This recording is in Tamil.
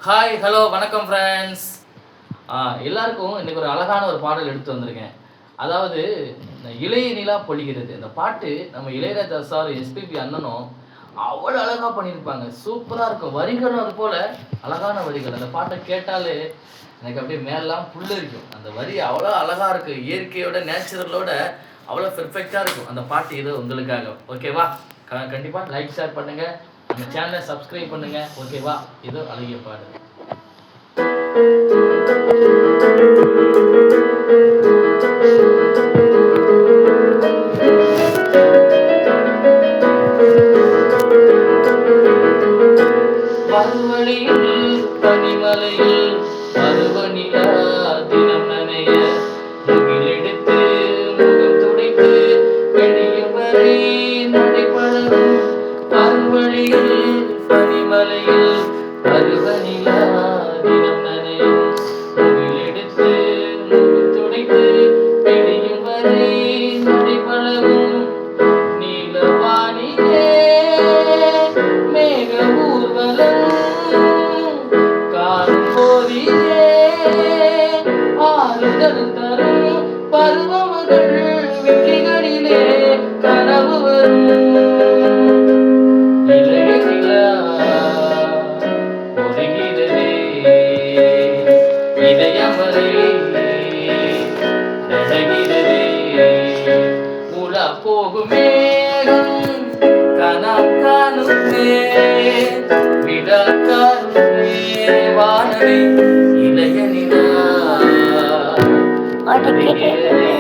ஹாய் ஹலோ வணக்கம் ஃப்ரெண்ட்ஸ். எல்லாருக்கும் இன்றைக்கி ஒரு அழகான ஒரு பாடல் எடுத்து வந்திருக்கேன். அதாவது இந்த இளைய நிலா பொழிகிறது இந்த பாட்டு நம்ம இளையராஜா சார் எஸ்பிபி அண்ணனும் அவ்வளோ அழகாக பண்ணியிருப்பாங்க. சூப்பராக இருக்கும். வரிகளும் அது போல் அழகான வரிகள். அந்த பாட்டை கேட்டாலே எனக்கு அப்படியே மேலாம் புல்லரிக்கும். அந்த வரி அவ்வளோ அழகாக இருக்குது. இயற்கையோட நேச்சுரலோட அவ்வளோ பெர்ஃபெக்டாக இருக்கும் அந்த பாட்டு. இது உங்களுக்காக ஓகேவா? கண்டிப்பாக லைக் ஷேர் பண்ணுங்கள், நம்ம சேனலை சப்ஸ்கிரைப் பண்ணுங்க ஓகேவா? இது அழகிய பாடு. பருவழியில் பனிமலையில் பருவநிலா தினம் நனைய முகிலெடுத்து முகம் துடைத்து வெளியும் வரை நடைபழகும். பருவழியில் பனிமலையில் பருவநிலா தினம் நனையும் முகிலெடுத்து முகம் துடைத்து வெளியும் வரை நடைபழகும். நீலவானிலே மேக ஊர்வலம் காணும் போதிலே ஆறுதல் தரும். பருவமகள் விழிகளிலே கனவு வரும். இளைய நிலா பொழிகிறதே இதயம் வரை நனைகிறதே. உலா போகும் மேகம் கனக்கானுமே விடக்கானுமே வானமே இளைய நிலா பொழிகிறதே.